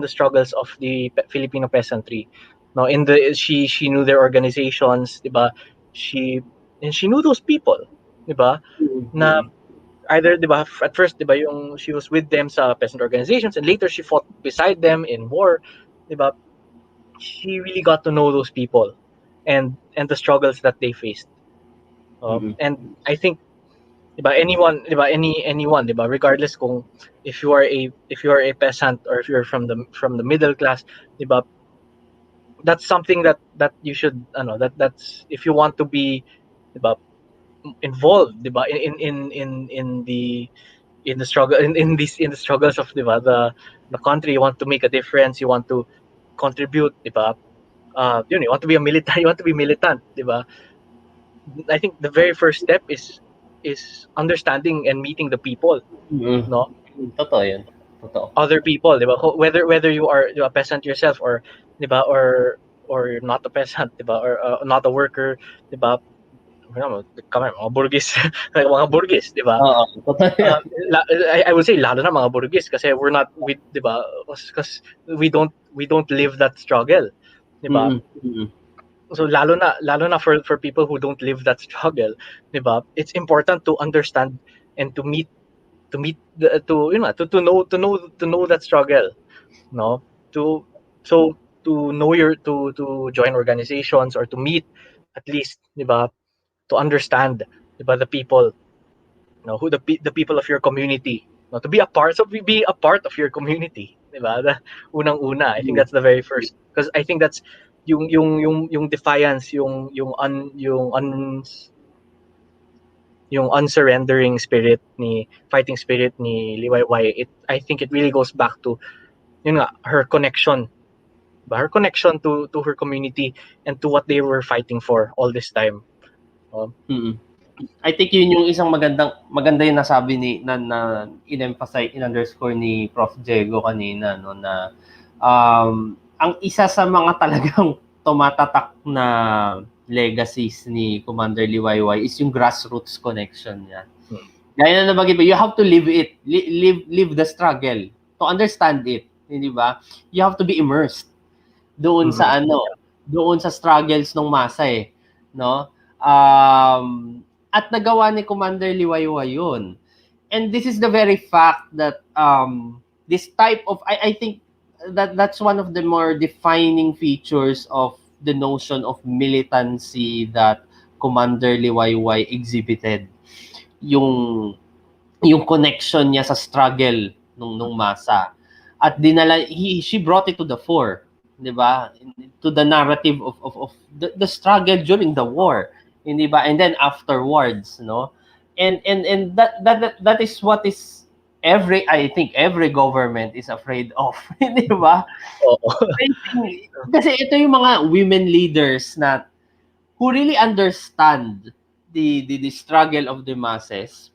struggles of the Filipino peasantry, no? She knew their organizations, diba? She knew those people, diba, na either, diba, at first, diba, she was with them sa peasant organizations, and later she fought beside them in war, diba? She really got to know those people, and the struggles that they faced. And I think, diba, anyone, diba, regardless kung if you are a peasant or if you're from the middle class, diba, that's something that you should, that's if you want to be, diba, involved, diba, in the struggle, in the struggles of, diba, the country. You want to make a difference, you want to contribute, diba, you want to be a militant, you want to be militant, diba. I think the very first step is understanding and meeting the people, no, Totoo yun. Totoo. other people, diba, whether you are, a peasant yourself, or, diba, or you're not a peasant, diba, or not a worker, diba, kami mga burgis, like mga burgis, diba. Oo, totoo yan. I would say lalo na mga burgis kasi we're not with, diba, because we don't live that struggle, diba. So lalo na for people who don't live that struggle, diba, it's important to understand and to meet to know that struggle, no, to so to know to join organizations or to meet at least, diba, to understand, diba, the people, who the people of your community, no, to be a part of your community, diba. Unang-una, I think that's the very first, because I think that's yung defiance, yung unsurrendering spirit, ni fighting spirit ni Liwayway. I think it really goes back to, yun nga, her connection, to her community and to what they were fighting for all this time. I think yun yung isang maganda yung nasabi na in-emphasize, in-underscore ni Prof. Diego kanina, no, na ang isa sa mga talagang tumatatak na legacies ni Commander Liwayway is yung grassroots connection niya. Gaya na nabanggit mo, you have to live it, live the struggle to understand it, hindi ba? You have to be immersed doon sa doon sa struggles ng masa, no? At nagawa ni Commander Liwayway yun. And this is the very fact that this type of, I think that's one of the more defining features of the notion of militancy that Commander Liwayway exhibited. Yung connection niya sa struggle nung masa. At she brought it to the fore, di ba? To the narrative of the struggle during the war, hindi ba? And then afterwards, no? And that is what is I think every government is afraid of, di ba? Kasi ito yung mga women leaders na who really understand the struggle of the masses.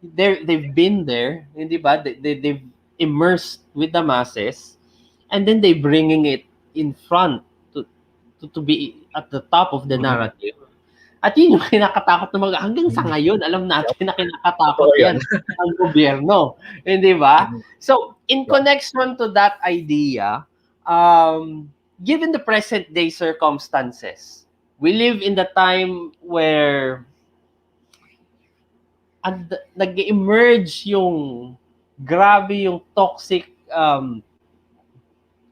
They've been there, hindi ba? They've immersed with the masses, and then they bringing it in front to be at the top of the narrative. At yun yung kinakatakot ng mga, hanggang sa ngayon, alam natin na kinakatakot yan ang gobyerno. Hindi ba? So, in connection to that idea, given the present day circumstances, we live in the time where nag-emerge yung grabe yung toxic,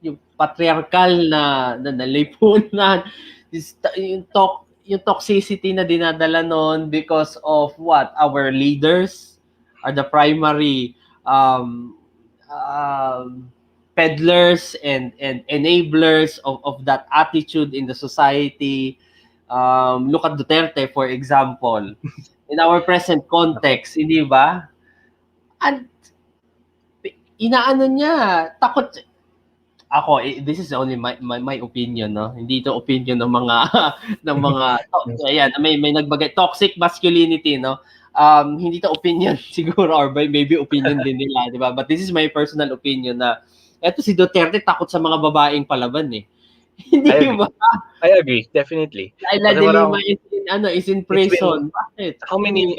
yung patriarchal na lipunan, yung toxicity na dinadala noon because of what? Our leaders are the primary peddlers and enablers of that attitude in the society. Look at Duterte, for example. In our present context, hindi ba? And inaano niya, takot. Ako, this is only my opinion, no? Hindi ito opinion ng mga ayan, may nagbagay toxic masculinity, no? Hindi ito opinion siguro, or maybe opinion din nila, di ba? But this is my personal opinion na eto si Duterte takot sa mga babaeng palaban, eh. Hindi ba? I agree, definitely. Laila de Lima is in prison. Bakit? How many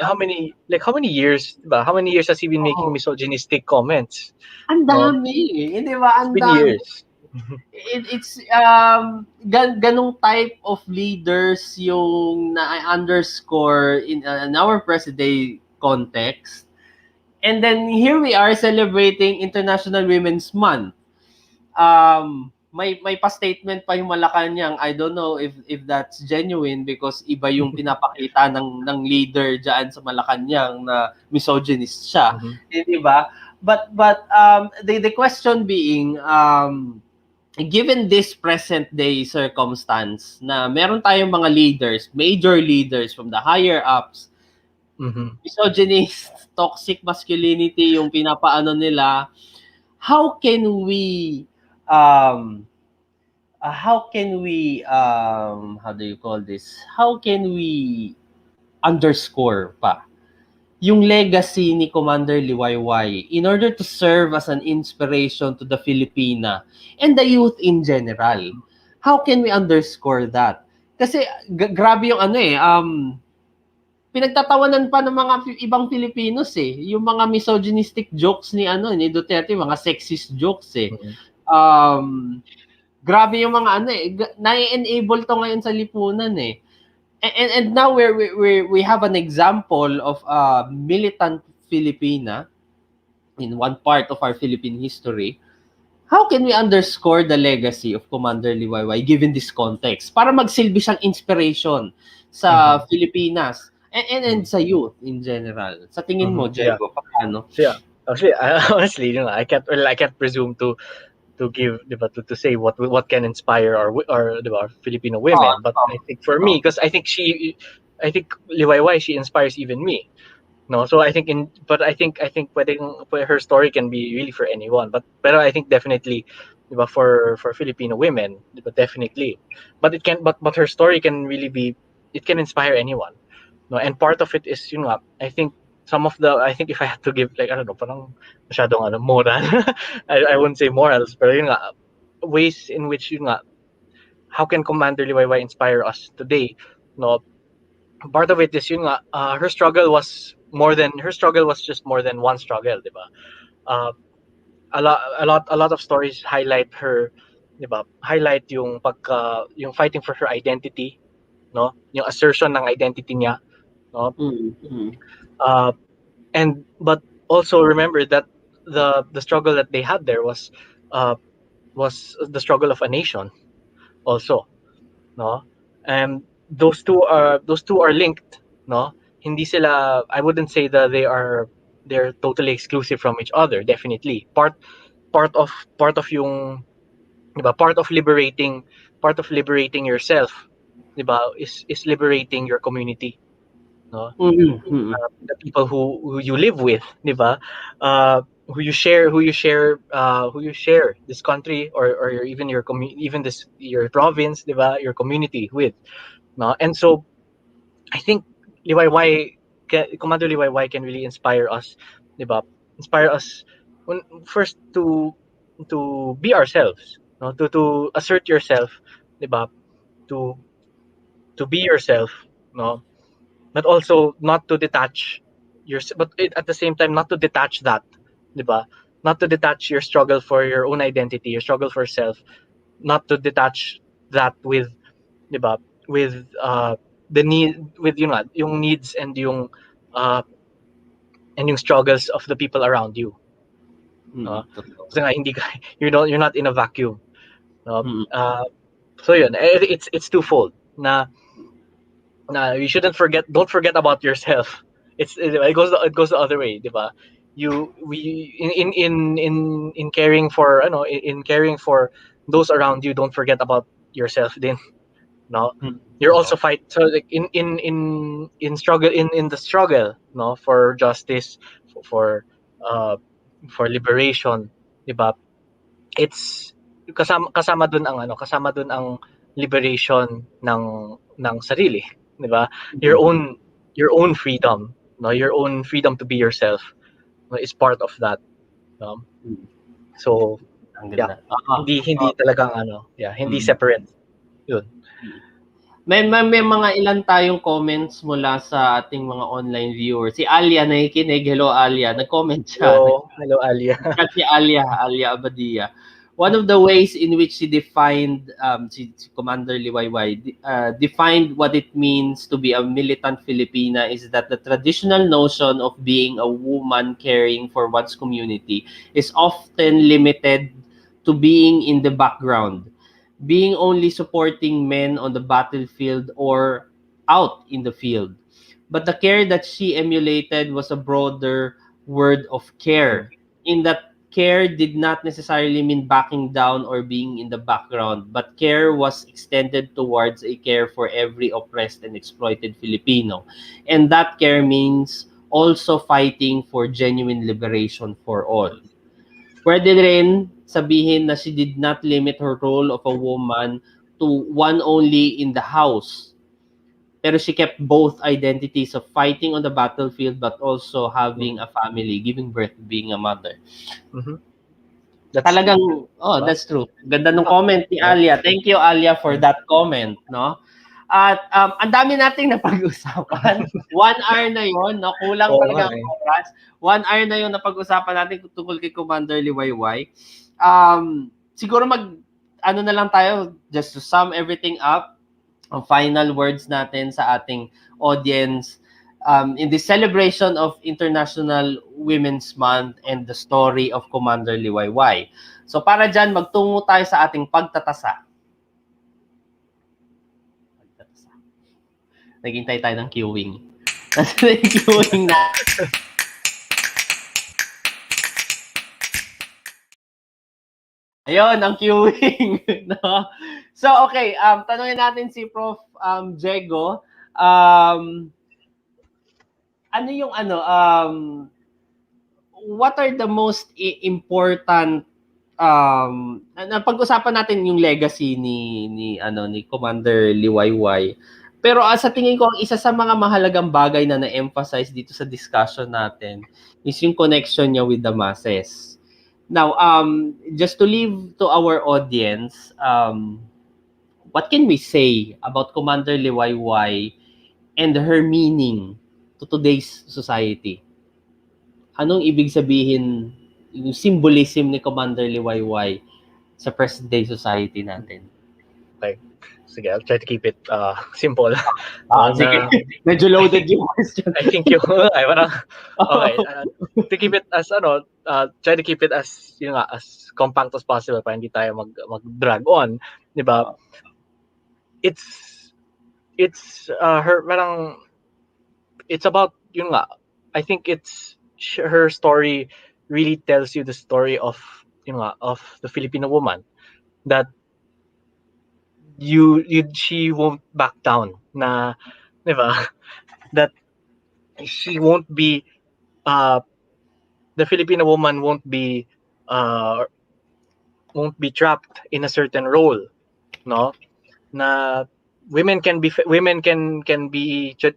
years, diba? How many years has he been making misogynistic comments? Ang dami, hindi ba? Ang dami. Years. It's ganong type of leaders yung na-underscore in our present day context. And then here we are celebrating International Women's Month. may pa-statement pa yung Malacanang. I don't know if that's genuine because iba yung pinapakita ng leader diyan sa Malacanang na misogynist siya. Di ba? But the question being given this present day circumstance na meron tayong mga leaders, major leaders from the higher ups, misogynist, toxic masculinity yung pinapaano nila, how can we how do you call this? How can we underscore pa yung legacy ni Commander Liwayway in order to serve as an inspiration to the Filipina and the youth in general? How can we underscore that? Kasi grabe yung pinagtatawanan pa ng mga ibang Filipinos yung mga misogynistic jokes ni Duterte, mga sexist jokes grabe yung mga na-enable to ngayon sa lipunan and now we have an example of a militant Filipina in one part of our Philippine history. How can we underscore the legacy of Commander Liwayway given this context para magsilbi siyang inspiration sa Filipinas and sa youth in general? Sa tingin mo, Diego, paano? Yeah. Actually, honestly, I can't presume to give, to say what can inspire our Filipino women. But I think for me, because I think Liwayway, she inspires even me. No, so I think I think her story can be really for anyone. But I think definitely, for Filipino women, definitely. But her story can really be, it can inspire anyone. No, and part of it is I think I think if I had to give, like, I don't know, parang masyadong moral. I wouldn't say morals, but ways in which how can Commander Liwayway inspire us today? No, part of it is her struggle was just more than one struggle, diba? A lot of stories highlight her, diba? Highlight yung yung fighting for her identity, no? Yung assertion ng identity niya, no? But also remember that the struggle that they had there was the struggle of a nation also, no? And those two are linked, no? Hindi sila, I wouldn't say that they're totally exclusive from each other. Definitely part of yung, diba, part of liberating yourself, diba, is liberating your community, no? The people who you live with, diba, who you share this country or even your your province, diba, your community with, no? And so I think Commander Liwayway can really inspire us, diba? Inspire us first to be ourselves, no? To assert yourself, diba? To be yourself, no? But also not to detach but at the same time not to detach that, diba? Not to detach your struggle for your own identity, your struggle for self, not to detach that with, diba, with the need, with yung needs and yung struggles of the people around you. Kasi nga you're not in a vacuum, no? So yun, it's twofold na you shouldn't don't forget about yourself. It goes the other way, diba? In caring for in caring for those around you, don't forget about yourself din, no? You're also so like in struggle, in the struggle, no, for justice, for liberation, diba? It's kasama dun ang liberation ng sarili, diba? Your own freedom, no? Your own freedom to be yourself, no, is part of that, no? So yeah, hindi talagang hindi separate yun. May mga ilan tayong comments mula sa ating mga online viewers. Si Alia nakikinig. Hello, Alia. Nag-comment siya. Hello, Alia. Si Alia Abadia. One of the ways in which she defined, si Commander Liwayway, defined what it means to be a militant Filipina is that the traditional notion of being a woman caring for one's community is often limited to being in the background, being only supporting men on the battlefield or out in the field. But the care that she emulated was a broader word of care, in that care did not necessarily mean backing down or being in the background, but care was extended towards a care for every oppressed and exploited Filipino. And that care means also fighting for genuine liberation for all. Pwede rin sabihin na she did not limit her role of a woman to one only in the house. Pero she kept both identities of fighting on the battlefield but also having a family, giving birth, being a mother. Talagang, that's true. Ganda ng comment ni Alia. Thank you, Alia, for that comment, no? At ang dami nating napag-usapan. 1 hour na yon, no? Kulang talaga ang oras. 1 hour na yon napag-usapan natin tungkol kay Commander Liwayway. Siguro ano na lang tayo, just to sum everything up, ang final words natin sa ating audience in the celebration of International Women's Month and the story of Commander Liwayway. So para dyan, magtungo tayo sa ating pagtatasa. Naghintay tayo ng queuing. Queuing na. Ayun, ang queuing. No? So, okay. Tanungin natin si Prof. Diego. Ano yung what are the most important napag-usapan natin yung legacy ni Commander Liwayway. Pero sa tingin ko ang isa sa mga mahalagang bagay na na-emphasize dito sa discussion natin is yung connection niya with the masses. Now, just to leave to our audience, what can we say about Commander Liwayway and her meaning to today's society? Anong ibig sabihin yung symbolism ni Commander Liwayway sa present day society natin? Okay. Sige, I'll try to keep it simple. Sige. Medyo loaded yung question. I think you okay, to keep it as try to keep it as as compact as possible para hindi tayo mag-drag on, 'di ba? It's her parang it's about I think her story really tells you the story of of the Filipino woman, that she won't back down, na, 'di ba? That she won't be the Filipino woman won't be trapped in a certain role, no? Na women can be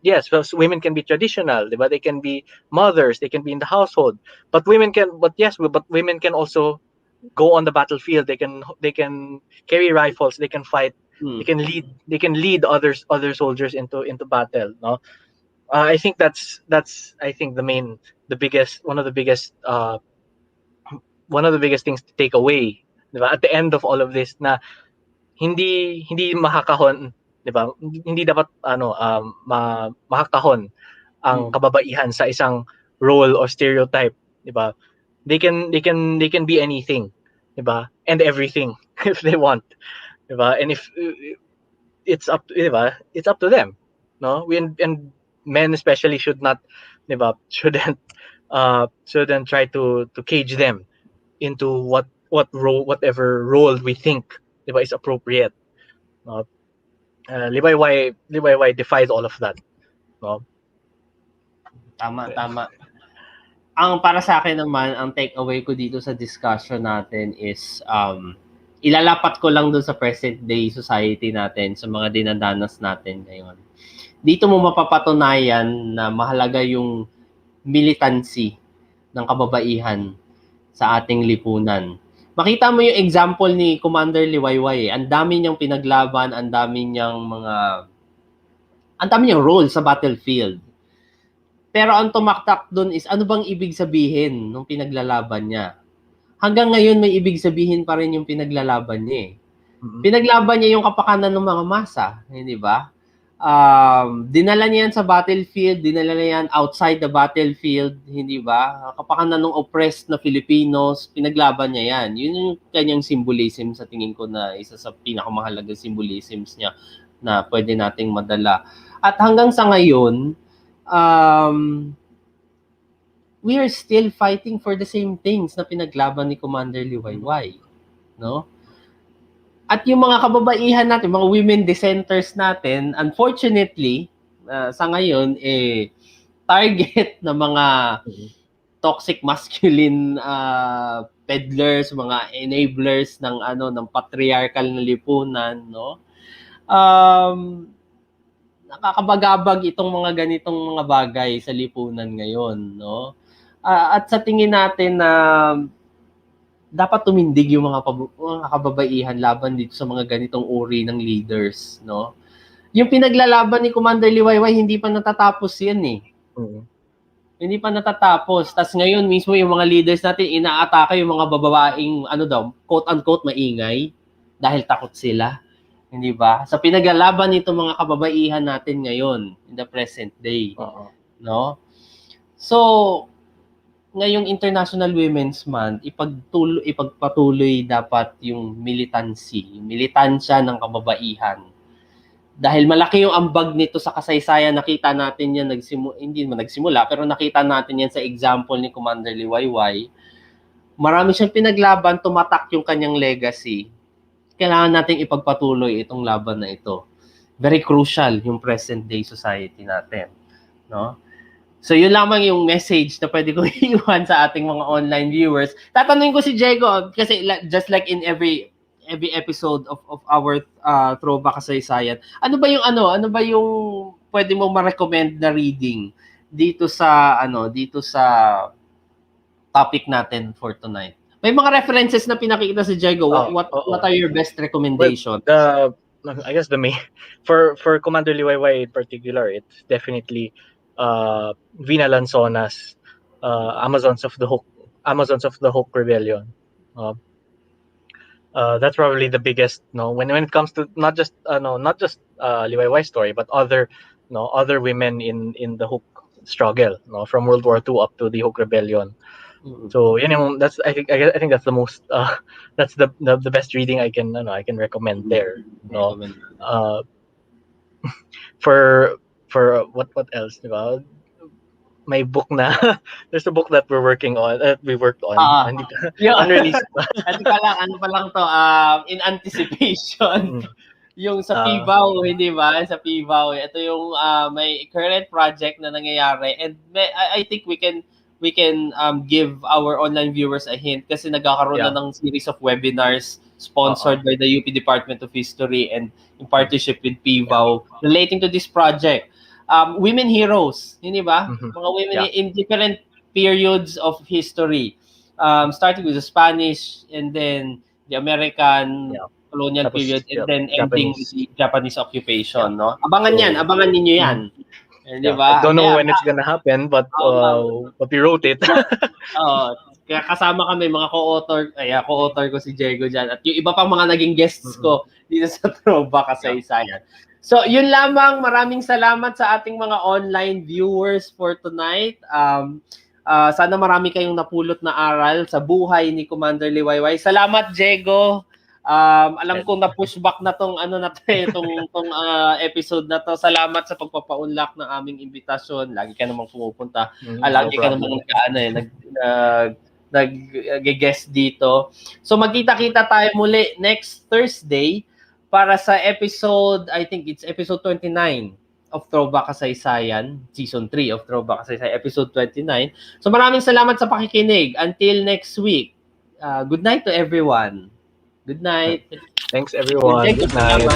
yes, well, women can be traditional, diba? They can be mothers, they can be in the household, but women can also go on the battlefield. They can carry rifles, they can fight, they can lead other soldiers into battle, no? I think that's I think one of the biggest things to take away, diba? At the end of all of this, na hindi makakahon, diba? Hindi dapat makakahon ang kababaihan sa isang role or stereotype, diba? They can be anything, diba? And everything if they want, diba? And if it's up to them, no? And men especially shouldn't try to cage them into whatever role we think, diba, is appropriate, no? Liwayway defies all of that, no? Tama. Ang para sa akin naman, ang takeaway ko dito sa discussion natin is ilalapat ko lang doon sa present day society natin, sa mga dinadanas natin ngayon. Dito mo mapapatunayan na mahalaga yung militancy ng kababaihan sa ating lipunan. Makita mo yung example ni Commander Liwayway. Ang dami niyang pinaglaban, ang dami niyang role sa battlefield. Pero ang tumaktak doon is ano bang ibig sabihin nung pinaglalaban niya? Hanggang ngayon may ibig sabihin pa rin yung pinaglalaban niya. Pinaglaban niya yung kapakanan ng mga masa, hindi ba? Dinala niya yan sa battlefield, dinala niya yan outside the battlefield, hindi ba? Kapakanan ng oppressed na Filipinos, pinaglaban niya yan. Yun yung kanyang symbolism sa tingin ko na isa sa pinakamahalagang symbolisms niya na pwede nating madala. At hanggang sa ngayon, we are still fighting for the same things na pinaglaban ni Commander Liwayway, no? At yung mga kababaihan natin, mga women dissenters natin, unfortunately, sa ngayon, target na mga toxic masculine peddlers, mga enablers ng ng patriarchal na lipunan, no? Nakakabagabag itong mga ganitong mga bagay sa lipunan ngayon, no? At sa tingin natin na dapat tumindig yung mga kababaihan laban dito sa mga ganitong uri ng leaders, no? Yung pinaglalaban ni Commander Liwayway, hindi pa natatapos yan eh. Hindi pa natatapos. Tas ngayon mismo yung mga leaders natin inaatake yung mga babaeng quote-unquote maingay dahil takot sila. Hindi ba? Sa pinaglalaban nito mga kababaihan natin ngayon in the present day, no? So, ngayong International Women's Month, ipagpatuloy dapat yung militansya ng kababaihan. Dahil malaki yung ambag nito sa kasaysayan, nakita natin yan, hindi man nagsimula, pero nakita natin yan sa example ni Commander Liwayway. Marami siyang pinaglaban, tumatak yung kanyang legacy. Kailangan nating ipagpatuloy itong laban na ito. Very crucial yung present day society natin, no? So, yun lamang yung message na pwede ko iwan sa ating mga online viewers. Tatanungin ko si Diego, kasi just like in every episode of our Throwback Kasaysayan, ano ba yung pwede mo ma-recommend na reading dito sa topic natin for tonight? May mga references na pinakita si Diego. What are your best recommendations? Well, I guess the main for Commander Liwayway in particular, it's definitely Vina Lanzona's Amazons of the Hook Rebellion. That's probably the biggest, when it comes to not just Liwayway's story, but other women in the Hook struggle, from World War II up to the Hook Rebellion. So I think that's the most that's the best reading I can recommend there. For what else, diba? May book na there's a book that we worked on unreleased. ano pa lang to, in anticipation. Yung sa PIVAW, hindi ba? Sa PIVAW, ito yung may current project na nangyayari, and I think we can give our online viewers a hint kasi nagkakaroon na ng series of webinars sponsored by the UP Department of History and in partnership with PIVAW relating to this project. Women heroes, hindi ba? Mga women in different periods of history. Starting with the Spanish and then the American colonial period and then ending with the Japanese occupation, no? Abangan ninyo yan. Di ba? I don't know when it's gonna happen, but we wrote it. Kaya kasama kami, mga co-author ko si Diego dyan. At yung iba pang mga naging guests ko dito sa Throwback Kasaysayan. So, yun lamang. Maraming salamat sa ating mga online viewers for tonight. Sana marami kayong napulot na aral sa buhay ni Commander Liwayway. Salamat, Diego. Alam ko na pushback na tong episode na to. Salamat sa pagpapaunlak ng aming imbitasyon. Lagi ka namang pumupunta. Lagi ka namang nag-guest dito. So magkita-kita tayo muli next Thursday para sa episode, I think it's episode 29 of Throwback Kasaysayan, season 3 of Throwback Kasaysayan, episode 29. So maraming salamat sa pakikinig. Until next week. Good night to everyone. Good night. Thanks everyone. Good night.